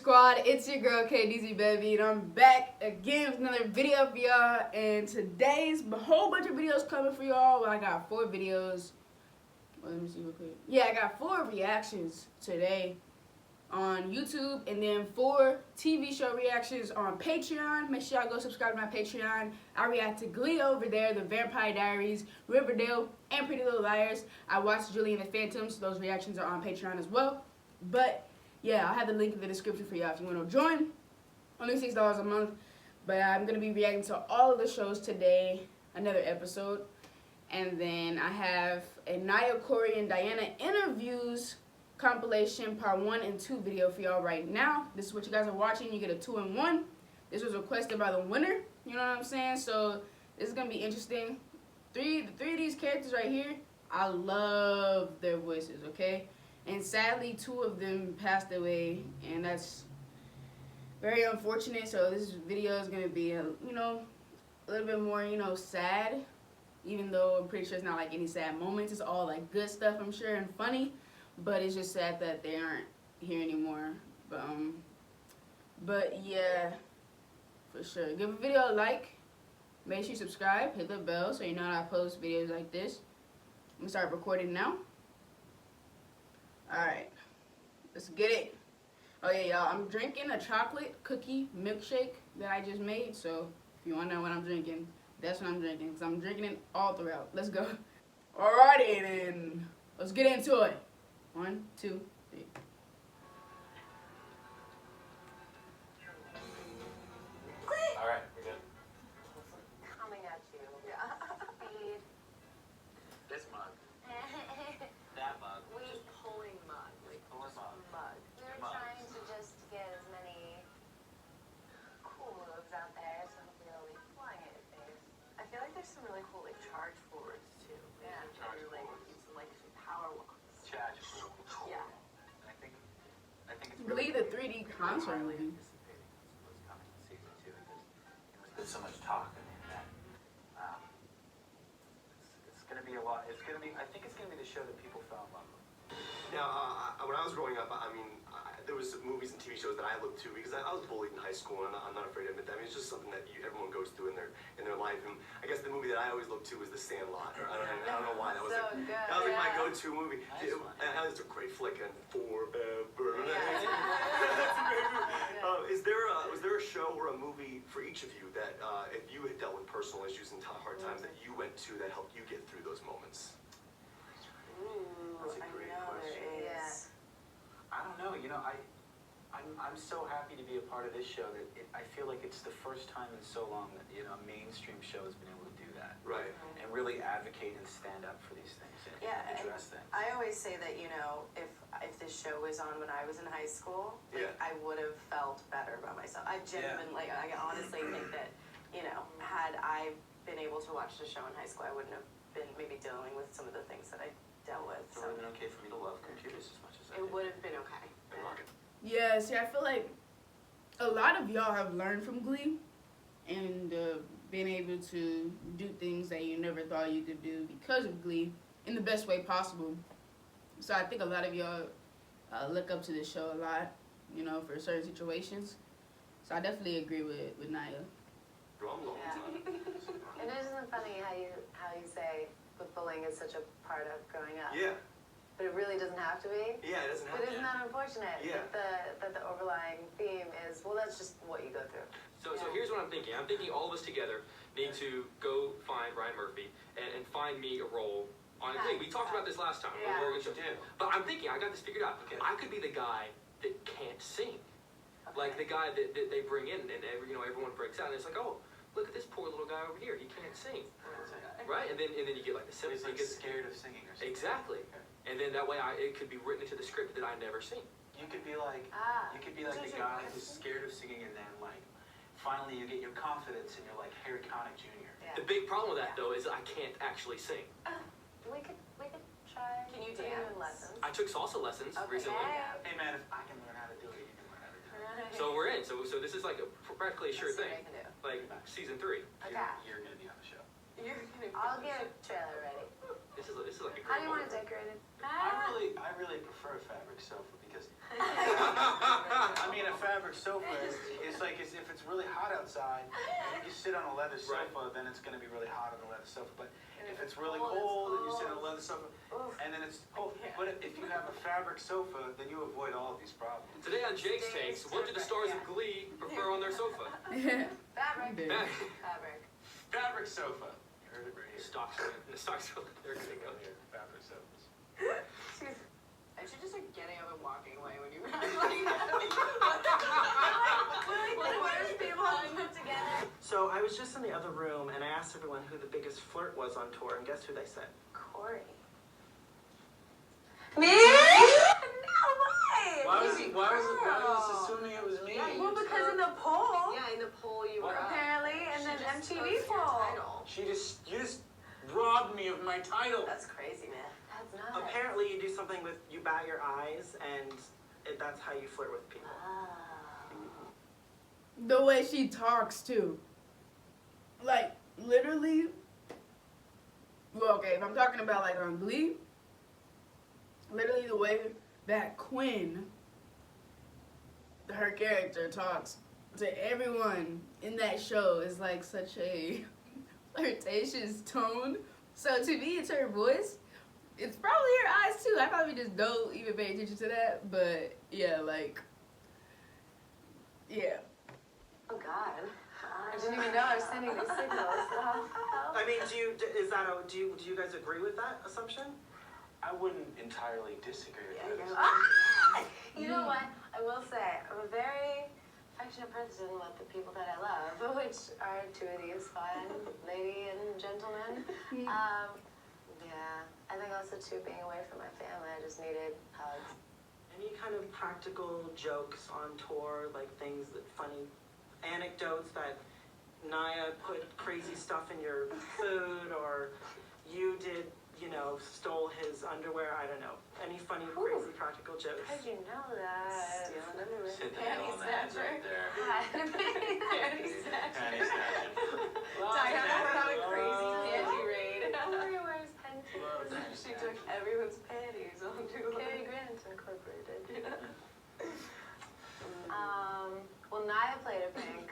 Squad, it's your girl KDZ Baby, and I'm back again with another video for y'all. And today's a whole bunch of videos coming for y'all. I got 4 videos. Well, let me see real quick. Yeah, I got 4 reactions today on YouTube, and then 4 TV show reactions on Patreon. Make sure y'all go subscribe to my Patreon. I react to Glee over there, The Vampire Diaries, Riverdale, and Pretty Little Liars. I watched Julie and the Phantoms. Those reactions are on Patreon as well. But yeah, I'll have the link in the description for y'all if you want to join. Only $6 a month. But I'm going to be reacting to all of the shows today. Another episode. And then I have a Naya, Cory, and Dianna interviews compilation part 1 and 2 video for y'all right now. This is what you guys are watching. You get a 2-in-1. This was requested by the winner. You know what I'm saying? So this is going to be interesting. The three of these characters right here, I love their voices, okay? And sadly, 2 of them passed away, and that's very unfortunate. So this video is going to be, a little bit more, sad. Even though I'm pretty sure it's not like any sad moments. It's all like good stuff, I'm sure, and funny. But it's just sad that they aren't here anymore. But yeah, for sure. Give a video a like. Make sure you subscribe. Hit the bell so you know when I post videos like this. I'm going to start recording now. Alright, let's get it. Oh yeah, y'all, I'm drinking a chocolate cookie milkshake that I just made. So if you want to know what I'm drinking, that's what I'm drinking. Because I'm drinking it all throughout. Let's go. Alrighty then, let's get into it. 1, 2, 3. Alright, we're good. Coming at you. Yeah. Speed. This mug. That mug. Just pulling mug. Like pulling mug. We were trying to just get as many cool moves out there, so hopefully they'll be flying at your face. I feel like there's some really cool charge forwards too. Yeah. Charge forwards. Some power walks. Charge forwards. Yeah. I think it's Glee, really the 3D concert movie. anticipating what's coming in season 2 because there's so much talk. I mean, that it's going to be a lot. I think it's going to be the show that people fell in love with. Now, when I was growing up, there was movies and TV shows that I looked to because I was bullied in high school, and I'm not afraid to admit that. I mean, it's just something that everyone goes through in their life. And I guess the movie that I always looked to was The Sandlot. I don't know why that was. So good. That was like my go-to movie. Nice one. That was a great flick, and forever. Yeah. Was there a show or a movie for each of you that, if you had dealt with personal issues and hard times, that you went to that helped you get through those moments? Ooh, That's a great question. Yeah. I don't know. I'm so happy to be a part of this show that I feel like it's the first time in so long that a mainstream show has been able to do that. Right. And really advocate and stand up for these things and address things. I always say that, if this show was on when I was in high school, I would have felt better about myself. I genuinely, I honestly think that, had I been able to watch the show in high school, I wouldn't have been maybe dealing with some of the things that I dealt with. It would have been okay for me to love computers as much as I It did. would have been okay. Yeah, see, I feel like a lot of y'all have learned from Glee and been able to do things that you never thought you could do because of Glee in the best way possible. So I think a lot of y'all look up to this show a lot, for certain situations. So I definitely agree with Naya. It isn't funny how you say that bullying is such a part of growing up. Yeah. But it really doesn't have to be. Yeah, it doesn't have But to. isn't that unfortunate? Yeah. That the overlying theme is, well, that's just what you go through. So here's what I'm thinking. I'm thinking all of us together need to go find Ryan Murphy and find me a role on Glee. We talked about this last time. Yeah. But I'm thinking, I got this figured out. Okay. I could be the guy that can't sing. Like the guy that they bring in and everyone breaks out and it's like, oh, look at this poor little guy over here. He can't sing. Right? And then you get like the He's sympathy. like scared of singing or something. Exactly. Okay. And then that way it could be written into the script that I never sing. You could be like the guy who's scared of singing, and then finally you get your confidence, and you're like Harry Connick Jr. Yeah. The big problem with that though is I can't actually sing. We could try. Can you doing dance? lessons? I took salsa lessons recently. Yeah. Hey man, if I can learn how to do it, you can learn how to do it. So we're in. So this is like practically a sure Let's see thing. what I can do. Like season 3. Okay. You're gonna be on the show. I'll get a trailer ready. This is like a great How do you want it moment. decorated? I really prefer fabric sofa because I mean a fabric it's really hot outside, and you sit on a leather sofa, then it's going to be really hot on the leather sofa. But if it's really cold and you sit on a leather sofa, and then it's cold. But if you have a fabric sofa, then you avoid all of these problems. Today on Jake's Takes, what do the stars of Glee prefer on their sofa? Fabric. Fabric. Fabric sofa. You heard it right here. Stocks are they're gonna go Here, fabric sofas. I should just start getting up and walking away when you like worst people put together. So I was just in the other room and I asked everyone who the biggest flirt was on tour, and guess who they said? Cory. Me? No way! Why was assuming it was me? Well, because in the poll. Yeah, in the poll you were Apparently, and then MTV poll. You just robbed me of my title. That's crazy, man. That's nuts. Apparently you do something with, you bat your eyes, and that's how you flirt with people. The way she talks too. Like, literally. Well, okay, if I'm talking about like on Glee, literally the way that Quinn, her character, talks to everyone in that show is like such a flirtatious tone. So to me, it's her voice. It's probably her eyes too. I probably just don't even pay attention to that. But yeah, like, yeah. Oh God. I didn't even know I was sending these signals. I mean, do you guys agree with that assumption? I wouldn't entirely disagree with that. You know what? I will say, I'm a very affectionate person with the people that I love, which are two of these fine lady and gentlemen. Yeah, I think also too, being away from my family, I just needed hugs. Any kind of practical jokes on tour, like things that funny anecdotes that Naya put crazy stuff in your food, or you did, stole his underwear, I don't know. Any funny, crazy practical jokes? How'd you know that? Sit down Panty on that snatcher. right there. Panty snatcher. Panty snatcher. Dianna went on a crazy panty raid. Cory wears panties. She took everyone's panties onto Cary Grant Incorporated. Well, Naya played a prank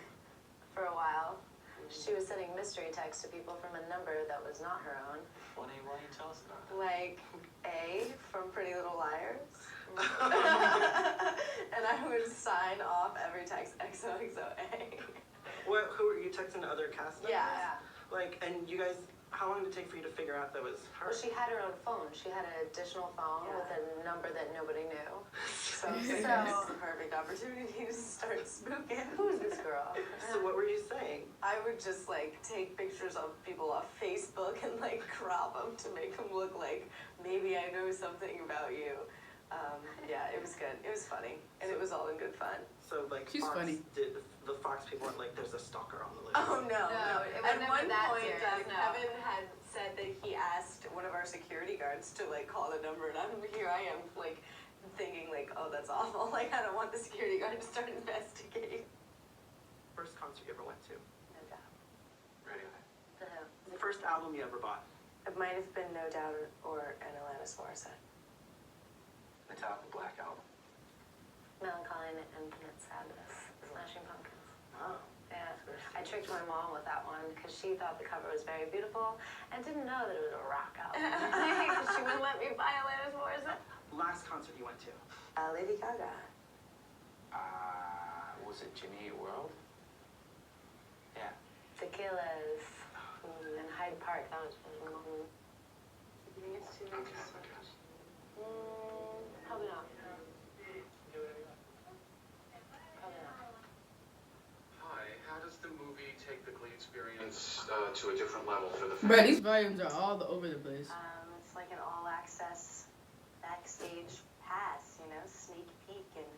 for a while. She was sending mystery texts to people from a number that was not her own. Why don't you tell us about that? Like A from Pretty Little Liars. And I would sign off every text XOXOA. Who are you texting to other cast members? Yeah. Like, and you guys, how long did it take for you to figure out that was her? Well, she had her own phone. She had an additional phone with a number that nobody knew. So perfect opportunity to start spooking. Who's this girl? So what were you saying? I would just take pictures of people off Facebook and crop them to make them look like maybe I know something about you. Yeah, it was good. It was funny, and it was all in good fun. So She's Fox funny. The Fox people weren't like, there's a stalker on the list. Oh no! it was At never one that point, serious, no. Kevin had said that he asked one of our security guards to call the number, and here I am thinking oh, that's awful. I don't want the security guard to start investigating. First concert you ever went to? No doubt. Radiohead. The First album you ever bought? It might have been No Doubt or an Alanis Morissette. Metallica Black Album. Melancholy and Infinite Sadness. Smashing Pumpkins. Oh. Yeah. I tricked my mom with that one because she thought the cover was very beautiful and didn't know that it was a rock album. She wouldn't let me buy Alanis Morissette. Last concert you went to? Lady Gaga. Was it Jimmy Eat World? Yeah. The Killers. In Hyde Park. That was really cool. You think it's too late to switch? Probably not. Probably not. Hi, how does the movie take the Glee experience to a different level for the fans? Bro, these volumes are all over the place. It's like an all-access backstage pass, sneak peek, and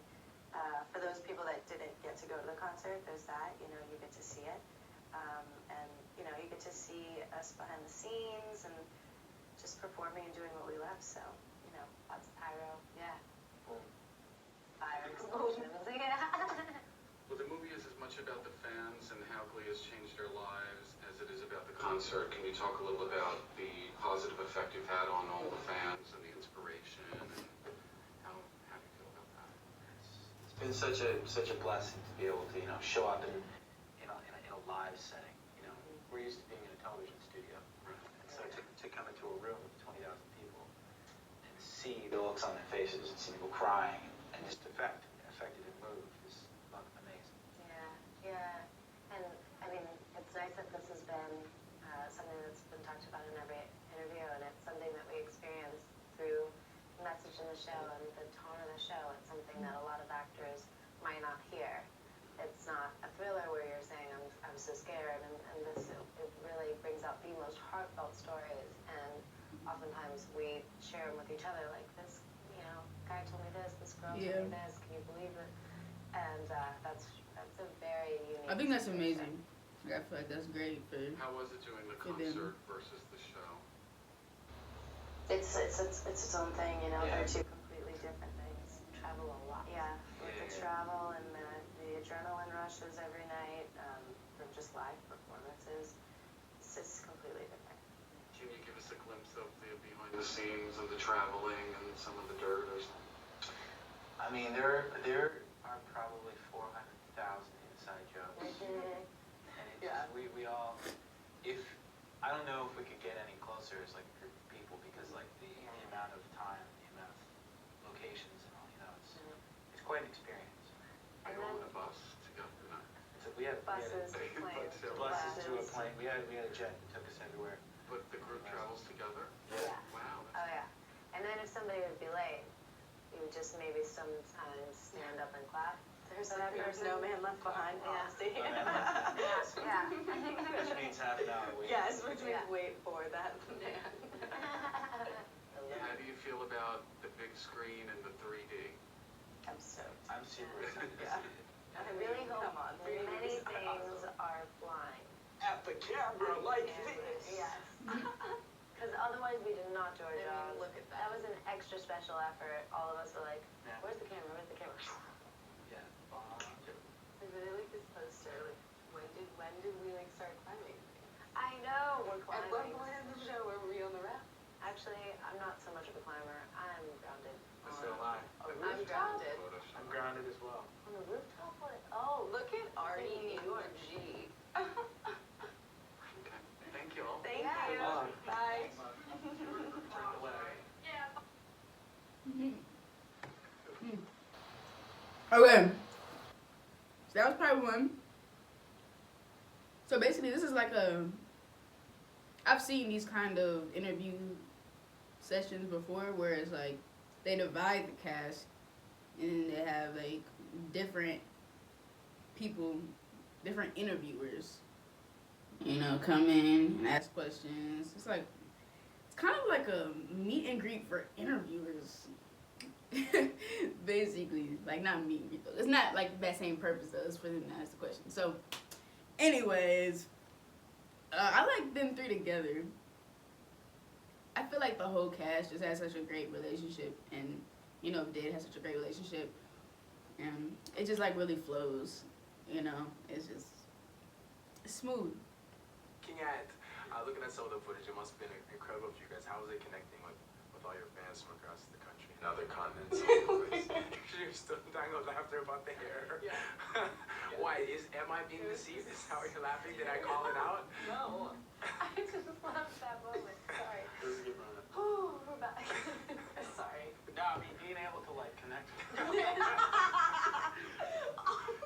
for those people that didn't get to go to the concert, there's that, you get to see it, and you get to see us behind the scenes and just performing and doing what we love. So, lots of pyro, yeah. Fire explosions, yeah. Well, the movie is as much about the fans and how Glee has changed their lives as it is about the concert. Can you talk a little about the positive effect you've had on all the fans and the inspiration, and how you feel about that? It's been been such a blessing to be able to show up in a live setting. We're used to being in a television studio, and so to come into a room with 20,000 people and see the looks on their faces and see people crying and just affected and moved is amazing. Yeah. And I mean, it's nice that this has been something that's been talked about in every interview, and it's something that we experience through the message in the show and the tone of the show. It's something that a lot of actors might not hear. It's not a thriller where you're saying, I'm so scared, and this, it really brings out the most heartfelt stories, and oftentimes we share them with each other, like, this, guy told me this girl told me this, can you believe it? And that's a very unique I think that's situation. amazing. I feel like that's great for. How was it doing the concert versus the show? It's its own thing, Yeah. They're two completely different things. Travel a lot. Yeah, with the travel and the adrenaline rushes every night, from just live performances, it's just completely different. Can you give us a glimpse of the behind the scenes and the traveling and some of the dirt or something? I mean, there are probably 400,000 inside jokes, and it's just, we all, if I don't know if we could get any closer as like a group of people, because like the amount of time, the amount of locations and all, it's quite an experience. Are you all in a bus together? No. We had Buses to planes. buses to a plane. We had a jet that took us everywhere. But the group travels together? Yeah. Wow. Oh yeah. And then if somebody would be late, you would just maybe sometimes stand up and clap. There's no man left behind policy. Yeah. Which means half an hour wait. Yes, which means wait for that man. How do you feel about the big screen and the 3D? I'm stoked. I'm super excited to Yeah. see it. I really hope Come on, many movies things are awesome. are flying. At the camera like this. Yes. Because otherwise we did not do our I mean, jobs. look at That was an extra special effort. All of us were like, Yeah. where's the camera? Where's the camera? Yeah. I really like this poster. Like, when did we start climbing? I know we're At what climbing. point in the show were we on the raft? Actually, I'm not so much of a climber. I'm grounded. So am I. I'm grounded. I'm grounded as well. On the rooftop? What? Oh, Look at REURG. Okay. Thank you all. Thank Yeah. you. Come on. Bye. Okay. So that was part one. So basically, this is like I've seen these kind of interview sessions before where it's like they divide the cast and they have like different people, different interviewers, come in and ask questions. It's kind of like a meet and greet for interviewers. Basically, like not meet and greet though. It's not like that same purpose though. It's for them to ask the question. So, anyways, I like them three together. I feel like the whole cast just has such a great relationship, and Did has such a great relationship, and it just like really flows. It's just smooth. Looking at some of the footage, it must have been incredible for you guys. How was it connecting with all your fans from across the country and other continents? You're still dying of laughter about the hair. Yeah. Why? Am I being deceived? Is how you're laughing? Did I call it out? No. I just laughed that moment. Sorry. This is good, Rona. Oh, we're back. Sorry. No, I mean being able to like connect.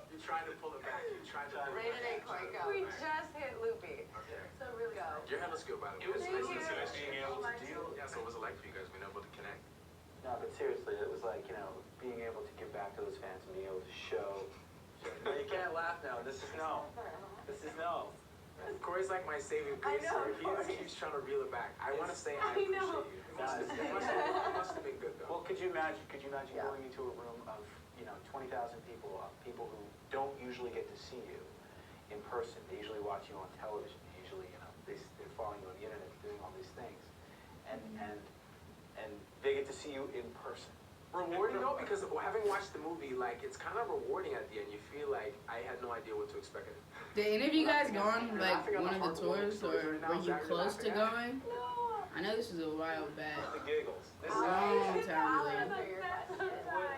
You're trying to pull it back. You're trying to pull it Rated back. A, Cory, go. We just hit loopy. Okay. So really go. Your hair looks good, by the way. It was It's nice nice being able to deal. Yeah, so what was it like for you guys being able to connect? No, but seriously, it was like, being able to give back to those fans and being able to show. No, you can't laugh now. This is no. Cory's like my saving I grace know, here. He Cory. just keeps trying to reel it back. I want to say I I appreciate know. you. It must have been good though. Well, could you imagine Yeah. going into a room of 20,000 people, people who don't usually get to see you in person. They usually watch you on television. They usually they're following you on the internet, doing all these things, and they get to see you in person. Rewarding though, because having watched the movie, like it's kind of rewarding at the end. You feel like I had no idea what to expect. Did any of you guys go on like laughing on one the of the heartwarming tours, stories or right now. were you Zach, you're close to laughing at? going? No. I know this was a while back. The giggles. This is Long time ago.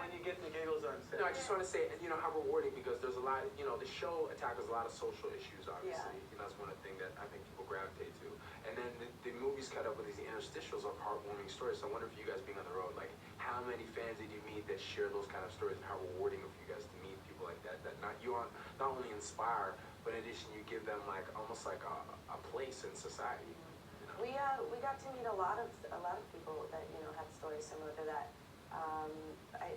when you get the giggles on set. No, I just want to say, you know, how rewarding, because there's a lot, you know, the show tackles a lot of social issues, obviously. Yeah. You know, that's one of the things that I think people gravitate to. And then the movies cut up with these interstitials of heartwarming stories. So I wonder if you guys being on the road, like, how many fans did you meet that share those kind of stories, and how rewarding for you guys to meet people like that, that not only inspire, but in addition you give them like almost like a place in society. You know? We got to meet a lot of people that, you know, had stories similar to that.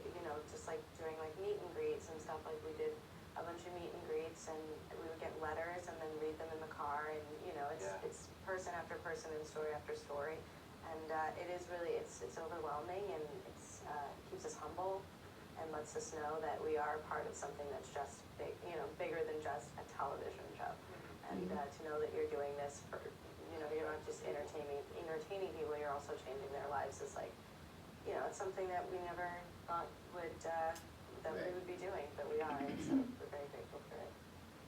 You know, just like during like meet and greets and stuff, like we did a bunch of meet and greets, and we would get letters and then read them in the car, and you know, it's person after person and story after story, and it is really it's overwhelming, and it keeps us humble and lets us know that we are part of something that's just big, you know, bigger than just a television show, and to know that you're doing this for, you know, you're not just entertaining people, you're also changing their lives is like, you know, it's something that we never thought would we would be doing, but we are, and so we're very grateful for it.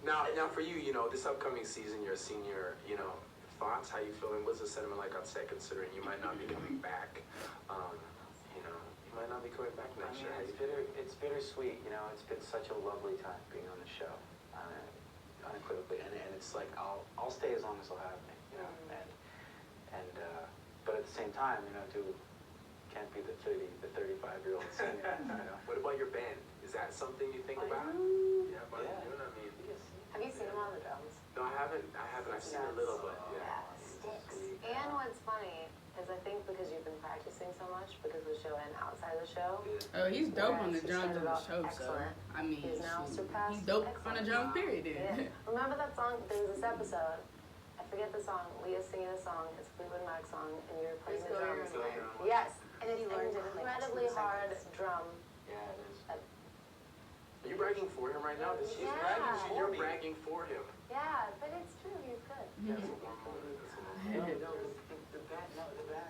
Now for you, you know, this upcoming season, you're a senior, you know, thoughts, how you feeling? What's the sentiment like on set, considering you might not be coming back? You know, you might not be coming back next year. It's bittersweet, you know, it's been such a lovely time being on the show, unequivocally, and it's like, I'll stay as long as they'll have me, you know, but at the same time, you know, can't be the 35-year-old senior, you know. What about your band? Is that something you think about? Yeah, but you know what I mean? Have you seen him on the drums? No, I haven't. I've seen a little, but yeah. Sticks. And what's funny is I think because you've been practicing so much, because of the show and outside the show. Oh, he's dope on the He drums started on the off show, excellent. so I mean, He's now surpassed he's dope on the excellent. drums, period. Then. Yeah. Remember that song? There was this episode. I forget the song. Leah's singing a song. It's a Fleetwood Mac song, and you're playing the drums. Yes, and it's an incredibly hard drum. Yeah, it is. Are you bragging for him right now? He's bragging for You're bragging for him. Yeah, but it's true. He's good. That's a warm moment. The band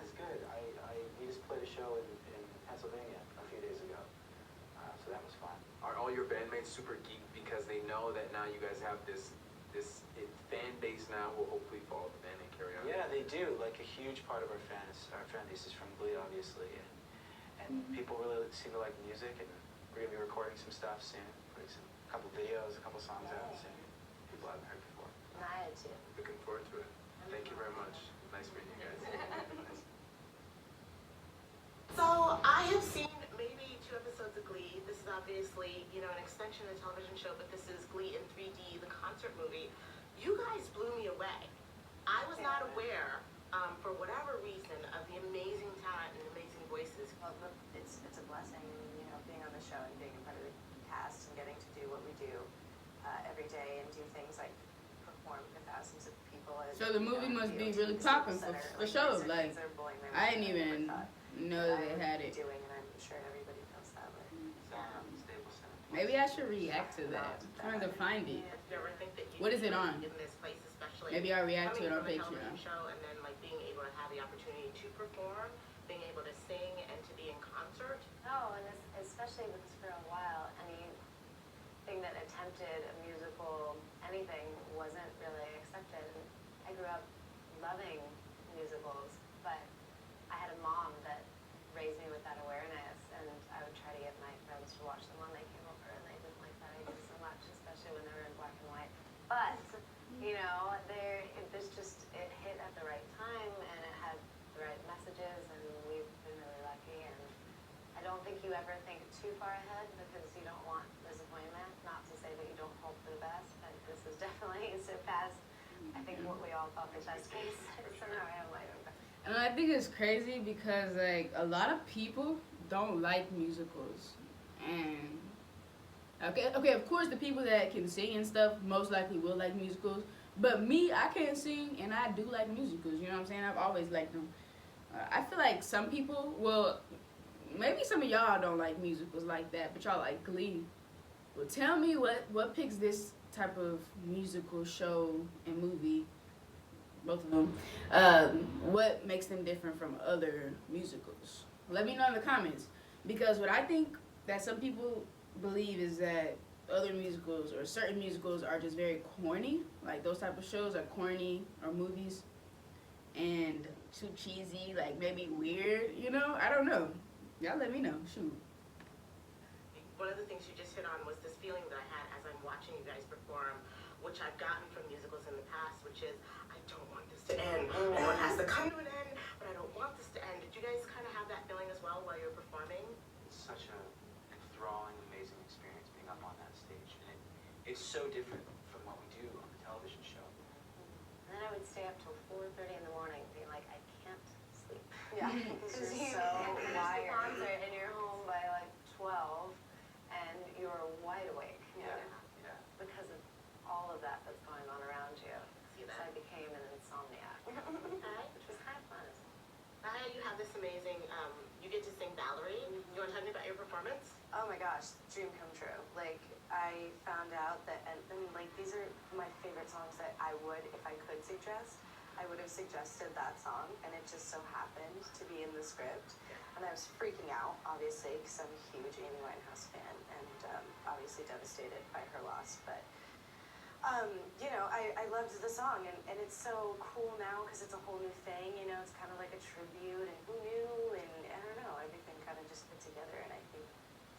is good. We just played a show in Pennsylvania a few days ago, so that was fun. Are all your bandmates super geeked because they know that now you guys have this fan base now who will hopefully follow the band and carry on? Yeah, they do. Like a huge part of our fan base is from Glee, obviously, and people really seem to like the music, and we're gonna be recording some stuff soon, putting a couple videos, a couple songs out soon. People I haven't heard before. Naya too. Looking forward to it. Thank you very much. Nice meeting you guys. So I have seen maybe 2 episodes of Glee. This is obviously, you know, an extension of the television show, but this is Glee in 3D, the concert movie. You guys blew me away. I was not aware, for whatever reason, of the amazing talent and amazing voices. Well, it's a blessing, you know, being on the show and being a part of the cast and getting to do what we do every day and do things like perform for thousands of people. So the movie must be really popping for sure. Like, I didn't even know they had it. Doing, and I'm sure everybody feels that way. Maybe I should react to that. I'm trying to find it. What is it on? In this place, especially Maybe I'll react to it on coming from a Patreon. television show, and then like being able to have the opportunity to perform, being able to sing, and to be in concert. No, and especially because for a while, anything that attempted a musical anything wasn't really accepted. And I grew up loving musicals, but I had a mom that raised me with that awareness, and I would try to get my friends to watch them when they came over, and they didn't like that idea so much, especially when they were in black and white. But you know, it hit at the right time, and it had the right messages, and we've been really lucky. And I don't think you ever think too far ahead because you don't want disappointment. Not to say that you don't hope for the best, but this has definitely surpassed, I think, what we all thought the best case scenario might have been. And I think it's crazy because like a lot of people don't like musicals, and okay, of course the people that can sing and stuff most likely will like musicals. But me, I can't sing, and I do like musicals. You know what I'm saying? I've always liked them. I feel like some people, well, maybe some of y'all don't like musicals like that, but y'all like Glee. Well, tell me what picks this type of musical show and movie, both of them, what makes them different from other musicals? Let me know in the comments, because what I think that some people believe is that other musicals or certain musicals are just very corny. Like those type of shows are corny, or movies, and too cheesy, like maybe weird, you know? I don't know. Y'all let me know. Shoot. one of the things you just hit on was this feeling that I had as I'm watching you guys perform, which I've gotten from musicals in the past, which is, I don't want this to end. I know it has to come to an end, but I don't want this to end. Did you guys kind of have that feeling as well while you're performing? It's such a enthralling, amazing experience being up on that stage. And it's so different from what we do on the television show. And then I would stay up till 4:30 in the morning being like, I can't sleep. Yeah, because Because you're you so finish the wired. concert and you're home by like 12 and you're wide awake. Yeah. Because of all of that that's going on around you. See So that? I became an insomniac, Okay. which was kind of fun as well. Naya, you have this amazing, you get to sing Valerie. You want to tell me about your performance? Oh my gosh, dream come true. Like, I found out that, and like, these are my favorite songs that I would, if I could suggest, I would have suggested that song, and it just so happened to be in the script. And I was freaking out, obviously, because I'm a huge Amy Winehouse fan, and obviously devastated by her loss. But, you know, I loved the song, and it's so cool now because it's a whole new thing, you know, it's kind of like a tribute, and who knew, and I don't know, everything kind of just fit together, and I think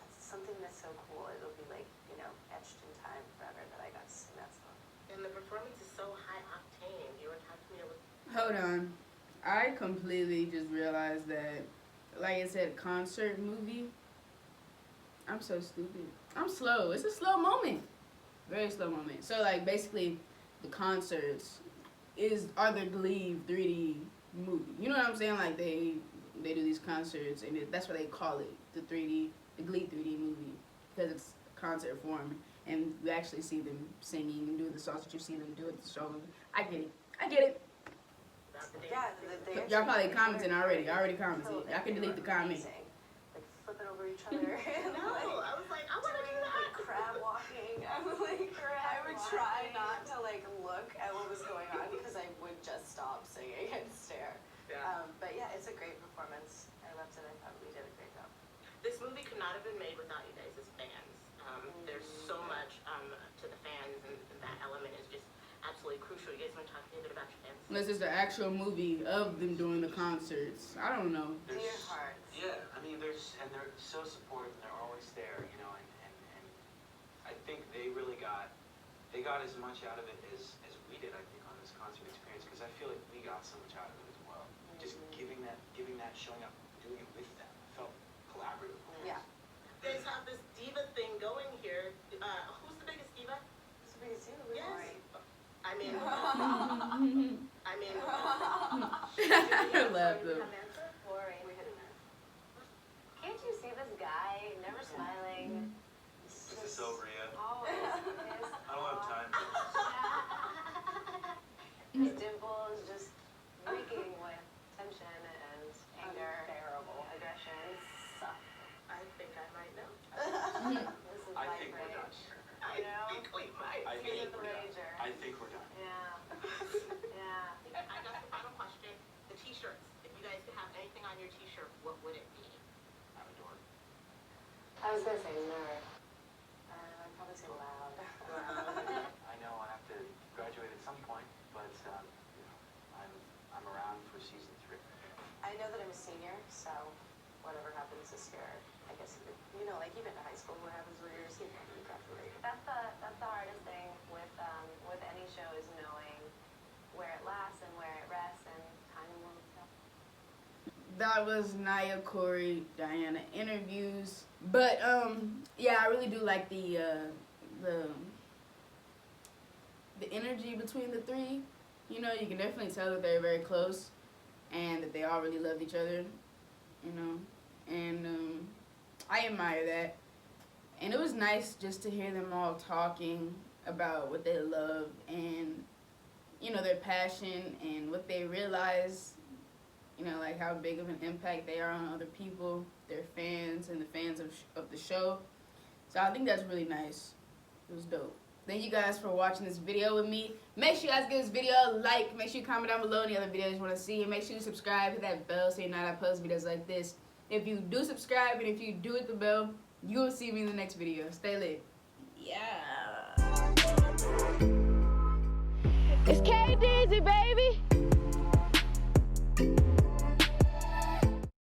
that's something that's so cool. It'll be like, you know, etched in time forever that I got to sing that song. And the performance is so high octane. You were talking to me with. Hold on. I completely just realized that, like I said, concert movie. I'm so stupid. I'm slow. It's a slow moment. Very slow moment. So, like, basically, the concerts are the Glee 3D movie. You know what I'm saying? Like, they do these concerts, and that's what they call it, the Glee 3D movie, because it's concert form, and you actually see them singing and doing the songs that you see them do at the show. I get it. About the dance. Yeah, they Y'all probably actually- commenting already. I already commented. So Y'all can they delete were the comment. amazing. Like, flipping over each other. No, I was like, I want to do Doing, like, that. crab walking. I'm like, I would try not to like look at what was going on because I would just stop singing and stare. Yeah. But yeah, it's a great performance. I loved it. I thought we did a great job. This movie could not have been made without you guys as fans. There's so much to the fans, and that element is just absolutely crucial. You guys want to talk a little bit about your fans? Unless it's the actual movie of them doing the concerts. I don't know. Dear hearts. Yeah, I mean, they're so supportive, and they're always there, you know, and I think they really got as much out of it as we did, I think, on this concert experience, because I feel like we got so much out of it as well. Just giving that, showing up, doing it with them. It felt collaborative. Yeah. You guys have this diva thing going here. Who's the biggest diva? It's because you were Yes. Cory. I mean, I love them. Cory. Can't you see this guy? Never smiling. Is this over yet? Always. I don't have time. His dimple is just reeking with tension and anger. Unbearable. Aggression. Suck. I think I might know. This is I life think we're done. rage. I think we might. I He's think a we're done. rager. I think we're done. Yeah. Yeah. I got the final question. The t-shirts. If you guys could have anything on your t-shirt, what would it be? I'm a dork. I was gonna say nerd. I'd probably say loud. I know I have to graduate at some point, but you know, I'm around for season 3. I know that I'm a senior, so whatever happens this year, I guess you know, like even in high school, what happens when you're a senior when you graduate? That's the hardest thing with any show is knowing where it lasts and where it rests, and time will tell. That was Naya, Cory, Dianna interviews. But yeah, I really do like the energy between the three. You know, you can definitely tell that they're very close and that they all really love each other. You know, and I admire that. And it was nice just to hear them all talking about what they love and, you know, their passion and what they realize, you know, like how big of an impact they are on other people, their fans and the fans of the show. So I think that's really nice. It was dope. Thank you guys for watching this video with me. Make sure you guys give this video a like. Make sure you comment down below any other videos you want to see. And make sure you subscribe, hit that bell so you know I post videos like this. If you do subscribe and if you do hit the bell, you will see me in the next video. Stay lit. Yeah.